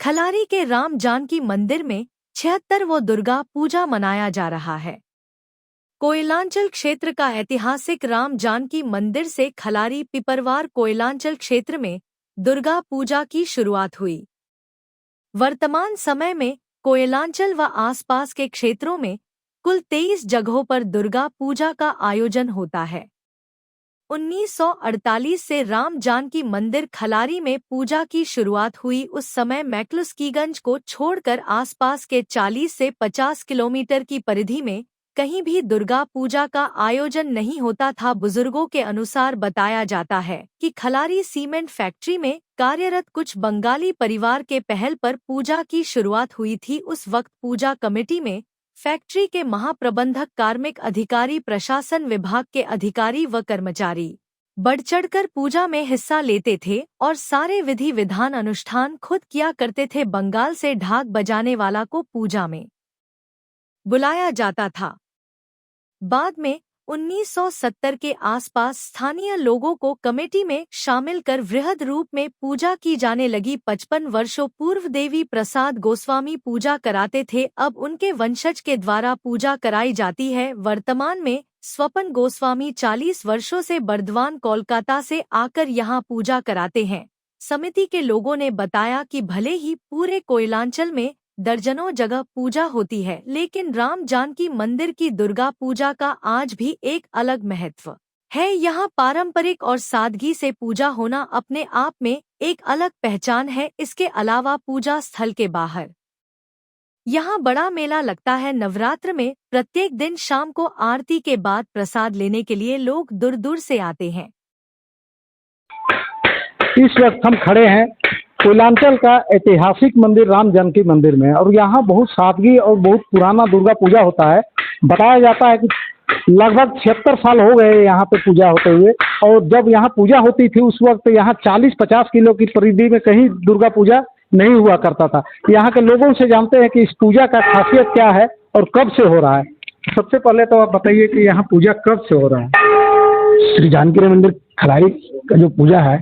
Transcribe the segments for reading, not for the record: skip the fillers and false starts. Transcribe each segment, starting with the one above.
खलारी के राम जानकी मंदिर में 76वां दुर्गा पूजा मनाया जा रहा है। कोयलांचल क्षेत्र का ऐतिहासिक राम जानकी मंदिर से खलारी पिपरवार कोयलांचल क्षेत्र में दुर्गा पूजा की शुरुआत हुई। वर्तमान समय में कोयलांचल व आसपास के क्षेत्रों में कुल 23 जगहों पर दुर्गा पूजा का आयोजन होता है। 1948 से राम जानकी मंदिर खलारी में पूजा की शुरुआत हुई। उस समय मैक्लुस्कीगंज को छोड़कर आसपास के 40 से 50 किलोमीटर की परिधि में कहीं भी दुर्गा पूजा का आयोजन नहीं होता था। बुजुर्गों के अनुसार बताया जाता है कि खलारी सीमेंट फैक्ट्री में कार्यरत कुछ बंगाली परिवार के पहल पर पूजा की शुरुआत हुई थी। उस वक्त पूजा कमेटी में फैक्ट्री के महाप्रबंधक, कार्मिक अधिकारी, प्रशासन विभाग के अधिकारी व कर्मचारी बढ़ चढ़कर पूजा में हिस्सा लेते थे और सारे विधि विधान अनुष्ठान खुद किया करते थे। बंगाल से ढाक बजाने वाला को पूजा में बुलाया जाता था। बाद में 1970 के आसपास स्थानीय लोगों को कमेटी में शामिल कर वृहद रूप में पूजा की जाने लगी। 55 वर्षों पूर्व देवी प्रसाद गोस्वामी पूजा कराते थे, अब उनके वंशज के द्वारा पूजा कराई जाती है। वर्तमान में स्वपन गोस्वामी 40 वर्षों से बर्दवान कोलकाता से आकर यहां पूजा कराते हैं। समिति के लोगों ने बताया कि भले ही पूरे कोयलांचल में दर्जनों जगह पूजा होती है, लेकिन राम जानकी मंदिर की दुर्गा पूजा का आज भी एक अलग महत्व है। यहाँ पारंपरिक और सादगी से पूजा होना अपने आप में एक अलग पहचान है। इसके अलावा पूजा स्थल के बाहर यहाँ बड़ा मेला लगता है। नवरात्र में प्रत्येक दिन शाम को आरती के बाद प्रसाद लेने के लिए लोग दूर दूर से आते हैं। इस वक्त हम खड़े हैं कोयलांचल का ऐतिहासिक मंदिर राम जानकी मंदिर में, और यहाँ बहुत सादगी और बहुत पुराना दुर्गा पूजा होता है। बताया जाता है कि लगभग 76 साल हो गए यहाँ पे पूजा होते हुए, और जब यहाँ पूजा होती थी उस वक्त यहाँ 40-50 किलो की परिधि में कहीं दुर्गा पूजा नहीं हुआ करता था। यहाँ के लोगों से जानते हैं कि इस पूजा का खासियत क्या है और कब से हो रहा है। सबसे पहले तो आप बताइए कि यहाँ पूजा कब से हो रहा है। श्री जानकी मंदिर खलारी का जो पूजा है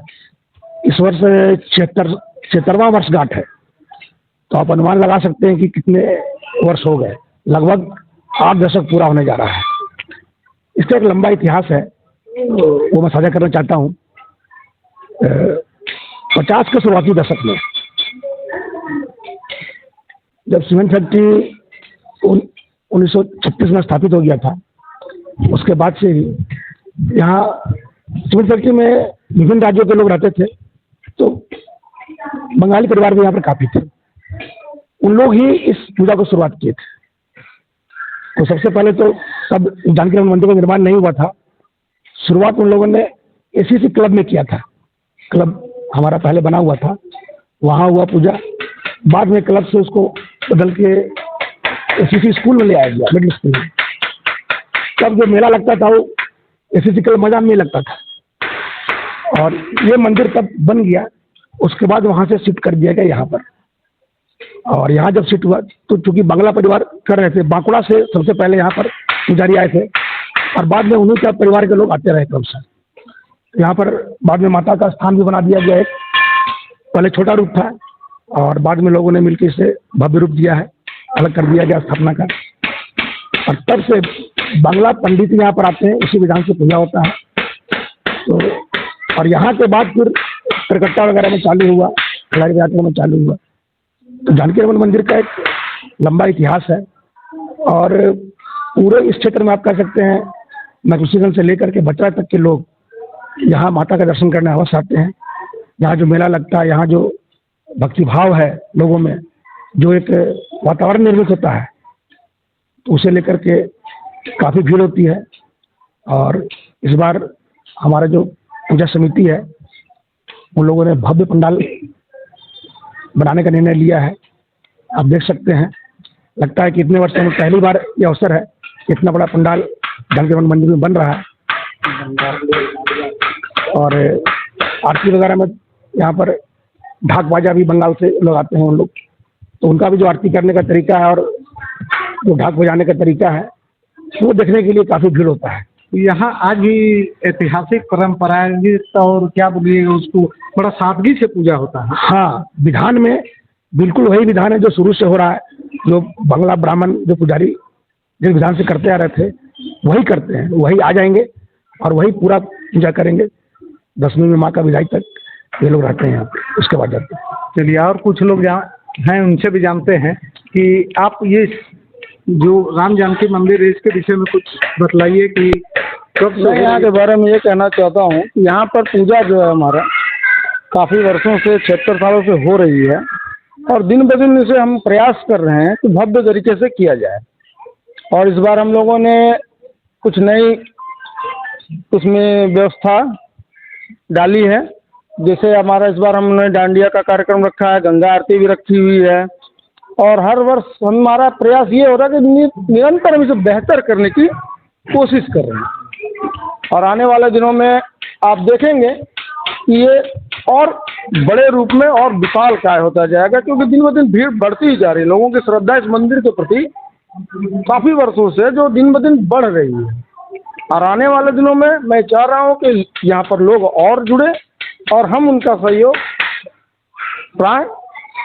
इस वर्ष 76वां वर्षगांठ है, तो आप अनुमान लगा सकते हैं कि कितने वर्ष हो गए। लगभग 8 दशक पूरा होने जा रहा है। इसका एक लंबा इतिहास है, वो मैं साझा करना चाहता हूँ। 50 के शुरुआती दशक में जब सीमेंट फैक्ट्री 1936 में स्थापित हो गया था, उसके बाद से ही यहाँ सीमेंट फैक्ट्री में विभिन्न राज्यों के लोग रहते थे, तो बंगाली परिवार भी यहाँ पर काफी थे। उन लोग ही इस पूजा को शुरुआत किए थे। तो सबसे पहले तो तब जानकी मंदिर का निर्माण नहीं हुआ था। शुरुआत उन लोगों ने एसीसी क्लब में किया था। क्लब हमारा पहले बना हुआ था, वहाँ हुआ पूजा। बाद में क्लब से उसको बदल के एसीसी स्कूल में ले आया गया, मिडिल स्कूल में। तब जो मेला लगता था वो एसीसी क्लब मैदान में लगता था, और ये मंदिर तब बन गया। उसके बाद वहाँ से शिफ्ट कर दिया गया यहाँ पर, और यहाँ जब शिफ्ट हुआ तो चूंकि बांग्ला परिवार कर रहे थे, बांकुड़ा से सबसे पहले यहाँ पर पुजारी आए थे, और बाद में उन्हीं के परिवार के लोग आते रहे क्रम से। यहाँ पर बाद में माता का स्थान भी बना दिया गया। एक पहले छोटा रूप था और बाद में लोगों ने मिलकर इसे भव्य रूप दिया है, अलग कर दिया गया स्थापना का। और तब से बांग्ला पंडित यहाँ पर आते हैं, उसी विधान से पूजा होता है। तो और यहाँ के बाद फिर कलकत्ता वगैरह में चालू हुआ, खलारी देहात में चालू हुआ। तो जानकी मंदिर का एक लंबा इतिहास है, और पूरे इस क्षेत्र में आप कह सकते हैं मैक्लुस्कीगंज से लेकर के भटरा तक के लोग यहाँ माता का दर्शन करने अवश्य आते हैं। यहाँ जो मेला लगता है, यहाँ जो भक्तिभाव है लोगों में, जो एक वातावरण निर्मित होता है, तो उसे लेकर के काफ़ी भीड़ होती है। और इस बार हमारा जो पूजा समिति है उन लोगों ने भव्य पंडाल बनाने का निर्णय लिया है। आप देख सकते हैं, लगता है कि इतने वर्षों में पहली बार ये अवसर है, इतना बड़ा पंडाल जानकी मंदिर में बन रहा है। और आरती वगैरह में यहाँ पर ढाक बाजा भी बंगाल से लोग आते हैं, उन लोग, तो उनका भी जो आरती करने का तरीका है और जो ढाक बजाने का तरीका है वो देखने के लिए काफ़ी भीड़ होता है। यहाँ आज भी ऐतिहासिक परंपरागत और क्या बोलिएगा उसको, बड़ा सादगी से पूजा होता है। हाँ, विधान में बिल्कुल वही विधान है जो शुरू से हो रहा है, जो बंगला ब्राह्मण जो पुजारी जिस विधान से करते आ रहे थे वही करते हैं, वही आ जाएंगे और वही पूरा पूजा करेंगे। 10वीं में माँ का विदाई तक ये लोग रहते हैं यहाँ पे, उसके बाद जाते हैं। चलिए, और कुछ लोग हैं उनसे भी जानते हैं कि आप ये जो राम जानकी मंदिर है इसके विषय में कुछ बतलाइए कि कब मैं यहाँ के बारे में ये कहना चाहता हूँ कि यहाँ पर पूजा जो है हमारा काफ़ी वर्षों से 76 सालों से हो रही है और दिन ब दिन इसे हम प्रयास कर रहे हैं कि भव्य तरीके से किया जाए। और इस बार हम लोगों ने कुछ नई उसमें व्यवस्था डाली है। जैसे हमारा इस बार हमने डांडिया का कार्यक्रम रखा है, गंगा आरती भी रखी हुई है और हर वर्ष हमारा प्रयास ये हो रहा है कि निरंतर हम इसे बेहतर करने की कोशिश कर रहे हैं। और आने वाले दिनों में आप देखेंगे कि ये और बड़े रूप में और विशाल काय होता जाएगा, क्योंकि दिन ब दिन भीड़ बढ़ती ही जा रही है। लोगों की श्रद्धा इस मंदिर के प्रति काफ़ी वर्षों से जो दिन ब दिन बढ़ रही है। और आने वाले दिनों में मैं चाह रहा हूँ कि यहाँ पर लोग और जुड़े और हम उनका सहयोग पाएं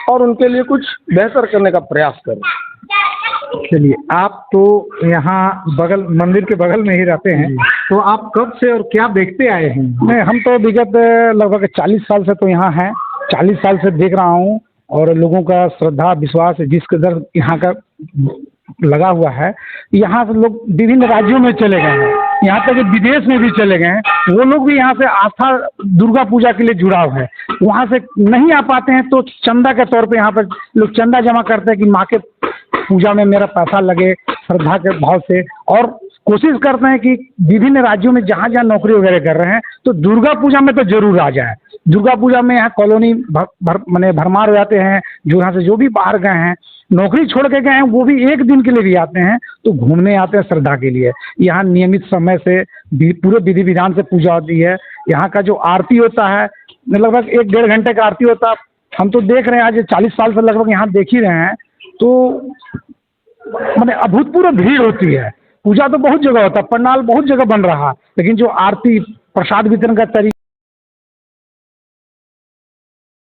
और उनके लिए कुछ बेहतर करने का प्रयास करें। चलिए, आप तो यहाँ बगल मंदिर के बगल में ही रहते हैं, तो आप कब से और क्या देखते आए हैं? नहीं, हम तो विगत लगभग 40 साल से तो यहाँ हैं, 40 साल से देख रहा हूँ और लोगों का श्रद्धा विश्वास जिस कदर यहाँ का लगा हुआ है, यहाँ से लोग विभिन्न राज्यों में चले गए हैं, यहाँ तक कि विदेश में भी चले गए हैं। वो लोग भी यहाँ से आस्था दुर्गा पूजा के लिए जुड़ाव है। वहाँ से नहीं आ पाते हैं तो चंदा के तौर पे यहाँ पर लोग चंदा जमा करते हैं कि माँ के पूजा में मेरा पैसा लगे, श्रद्धा के भाव से। और कोशिश करते हैं कि विभिन्न राज्यों में जहाँ जहाँ नौकरी वगैरह कर रहे हैं तो दुर्गा पूजा में तो जरूर आ जाए। दुर्गा पूजा में यहाँ कॉलोनी माने भरमार हो जाते हैं। जो यहाँ से जो भी बाहर गए हैं, नौकरी छोड़ के गए हैं, वो भी एक दिन के लिए भी आते हैं तो घूमने आते हैं श्रद्धा के लिए। यहाँ नियमित समय से पूरे विधि विधान से पूजा होती है। यहाँ का जो आरती होता है लगभग 1-1.5 घंटे का आरती होता है। हम तो देख रहे हैं आज 40 साल से लगभग यहाँ देख ही रहे हैं, तो माने अभूतपूर्व भीड़ होती है। पूजा तो बहुत जगह होता है, पंडाल बहुत जगह बन रहा है, लेकिन जो आरती प्रसाद वितरण का तरीका